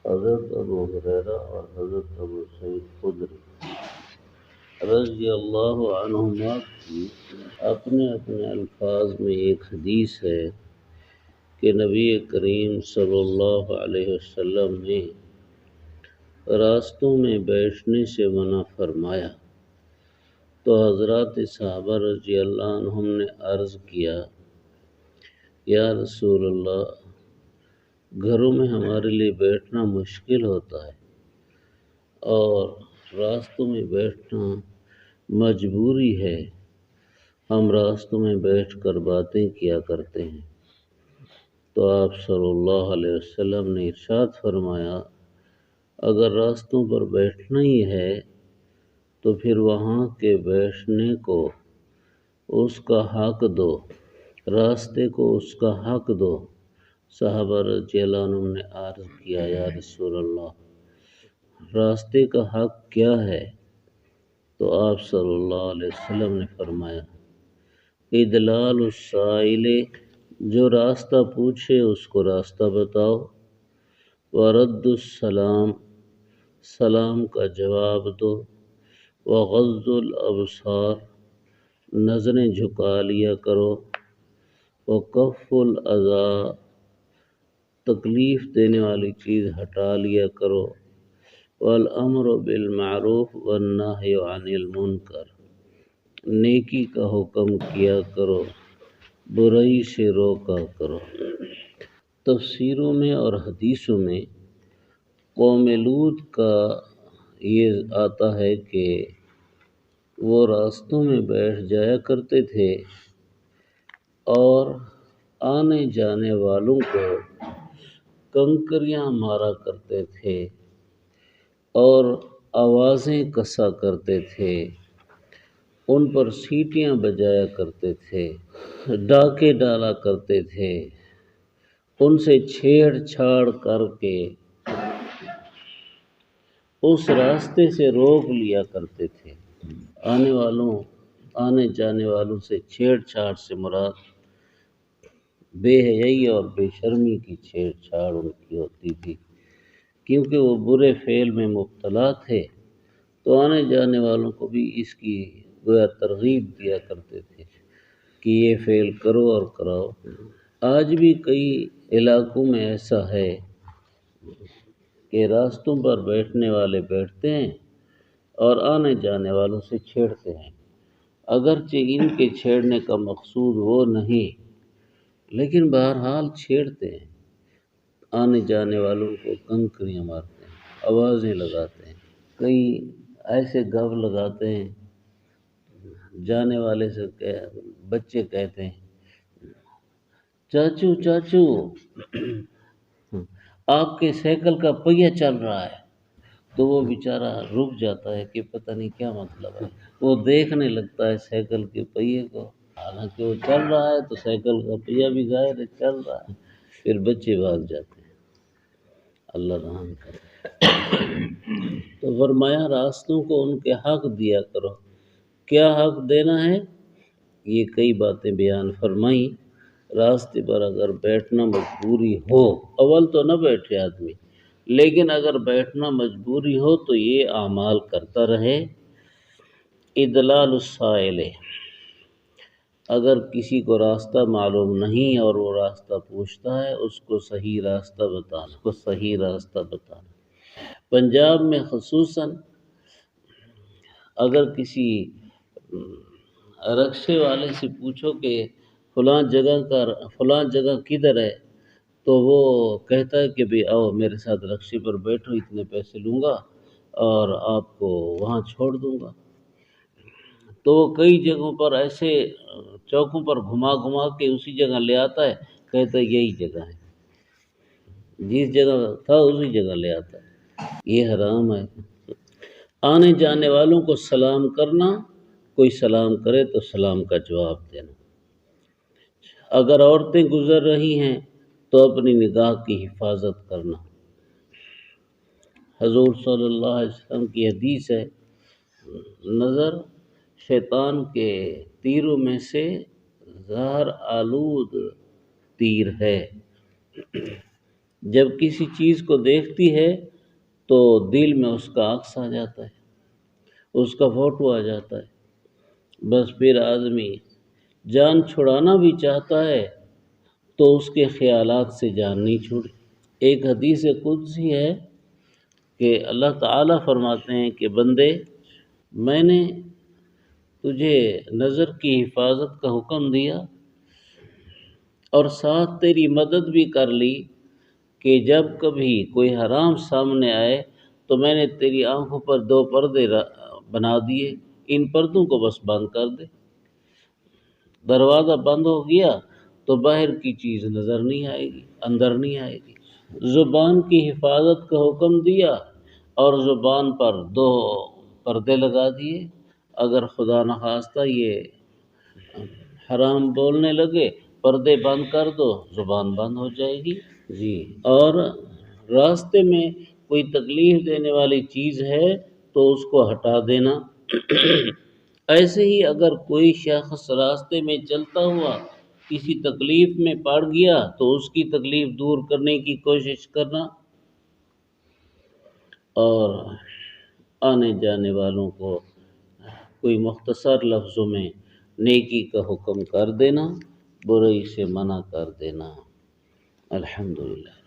حضرت ابو ہریرہ اور حضرت ابو سعید خدری رضی اللہ عنہما کی اپنے الفاظ میں ایک حدیث ہے کہ نبی کریم صلی اللہ علیہ وسلم نے راستوں میں بیٹھنے سے منع فرمایا، تو حضرات صحابہ رضی اللہ عنہم نے عرض کیا، یا رسول اللہ، گھروں میں ہمارے لیے بیٹھنا مشکل ہوتا ہے اور راستوں میں بیٹھنا مجبوری ہے، ہم راستوں میں بیٹھ کر باتیں کیا کرتے ہیں۔ تو آپ صلی اللہ علیہ وسلم نے ارشاد فرمایا، اگر راستوں پر بیٹھنا ہی ہے تو پھر وہاں کے بیٹھنے کو اس کا حق دو، راستے کو اس کا حق دو۔ صحابہ رضی اللہ عنہم نے عرض کیا، یا رسول اللہ، راستے کا حق کیا ہے؟ تو آپ صلی اللہ علیہ وسلم نے فرمایا، ادلال السائل، جو راستہ پوچھے اس کو راستہ بتاؤ، ورد السلام، سلام کا جواب دو، وغض الابصار، نظریں جھکا لیا کرو، وکف الاذی، تکلیف دینے والی چیز ہٹا لیا کرو، والامر بالمعروف والنہی عن المنکر، نیکی کا حکم کیا کرو، برائی سے روکا کرو۔ تفسیروں میں اور حدیثوں میں قوم لوط کا یہ آتا ہے کہ وہ راستوں میں بیٹھ جایا کرتے تھے اور آنے جانے والوں کو کنکریاں مارا کرتے تھے اور آوازیں کسا کرتے تھے، ان پر سیٹیاں بجایا کرتے تھے، ڈاکے ڈالا کرتے تھے، ان سے چھیڑ چھاڑ کر کے اس راستے سے روک لیا کرتے تھے۔ آنے جانے والوں سے چھیڑ چھاڑ سے مراد بے حیائی اور بے شرمی کی چھیڑ چھاڑ ان کی ہوتی تھی، کیونکہ وہ برے فعل میں مبتلا تھے، تو آنے جانے والوں کو بھی اس کی گویا ترغیب دیا کرتے تھے کہ یہ فعل کرو اور کراؤ۔ آج بھی کئی علاقوں میں ایسا ہے کہ راستوں پر بیٹھنے والے بیٹھتے ہیں اور آنے جانے والوں سے چھیڑتے ہیں، اگرچہ ان کے چھیڑنے کا مقصود وہ نہیں، لیکن بہرحال چھیڑتے ہیں، آنے جانے والوں کو کنکریاں مارتے ہیں، آوازیں لگاتے ہیں، کئی ایسے گو لگاتے ہیں، جانے والے سے بچے کہتے ہیں، چاچو چاچو، آپ کے سائیکل کا پہیہ چل رہا ہے، تو وہ بیچارہ رک جاتا ہے کہ پتہ نہیں کیا مطلب ہے، وہ دیکھنے لگتا ہے سائیکل کے پہیے کو، حالانکہ وہ چل رہا ہے تو سائیکل کا پہیہ بھی ظاہر ہے چل رہا ہے، پھر بچے بھاگ جاتے ہیں۔ اللہ رحم کرے۔ تو فرمایا راستوں کو ان کے حق دیا کرو۔ کیا حق دینا ہے؟ یہ کئی باتیں بیان فرمائیں۔ راستے پر اگر بیٹھنا مجبوری ہو، اول تو نہ بیٹھے آدمی، لیکن اگر بیٹھنا مجبوری ہو تو یہ اعمال کرتا رہے۔ ادلال السائل، اگر کسی کو راستہ معلوم نہیں اور وہ راستہ پوچھتا ہے، اس کو صحیح راستہ بتانا۔ پنجاب میں خصوصاً اگر کسی رکشے والے سے پوچھو کہ فلاں جگہ کدھر ہے، تو وہ کہتا ہے کہ بھی آؤ میرے ساتھ رکشے پر بیٹھو، اتنے پیسے لوں گا اور آپ کو وہاں چھوڑ دوں گا۔ تو وہ کئی جگہوں پر ایسے چوکوں پر گھما کے اسی جگہ لے آتا ہے، کہتا ہے یہی جگہ ہے، جس جگہ تھا اسی جگہ لے آتا ہے۔ یہ حرام ہے۔ آنے جانے والوں کو سلام کرنا، کوئی سلام کرے تو سلام کا جواب دینا۔ اگر عورتیں گزر رہی ہیں تو اپنی نگاہ کی حفاظت کرنا۔ حضور صلی اللہ علیہ وسلم کی حدیث ہے، نظر شیطان کے تیروں میں سے زہر آلود تیر ہے۔ جب کسی چیز کو دیکھتی ہے تو دل میں اس کا عکس آ جاتا ہے، اس کا فوٹو آ جاتا ہے، بس پھر آدمی جان چھڑانا بھی چاہتا ہے تو اس کے خیالات سے جان نہیں چھوڑی۔ ایک حدیث قدسی ہے کہ اللہ تعالیٰ فرماتے ہیں کہ بندے، میں نے تجھے نظر کی حفاظت کا حکم دیا اور ساتھ تیری مدد بھی کر لی کہ جب کبھی کوئی حرام سامنے آئے تو میں نے تیری آنکھوں پر 2 پردے بنا دیے، ان پردوں کو بس بند کر دے۔ دروازہ بند ہو گیا تو باہر کی چیز نظر نہیں آئے گی، اندر نہیں آئے گی۔ زبان کی حفاظت کا حکم دیا اور زبان پر 2 پردے لگا دیے، اگر خدا نخواستہ یہ حرام بولنے لگے، پردے بند کر دو، زبان بند ہو جائے گی۔ جی، اور راستے میں کوئی تکلیف دینے والی چیز ہے تو اس کو ہٹا دینا۔ ایسے ہی اگر کوئی شخص راستے میں چلتا ہوا کسی تکلیف میں پڑ گیا تو اس کی تکلیف دور کرنے کی کوشش کرنا، اور آنے جانے والوں کو کوئی مختصر لفظوں میں نیکی کا حکم کر دینا، برائی سے منع کر دینا۔ الحمدللہ۔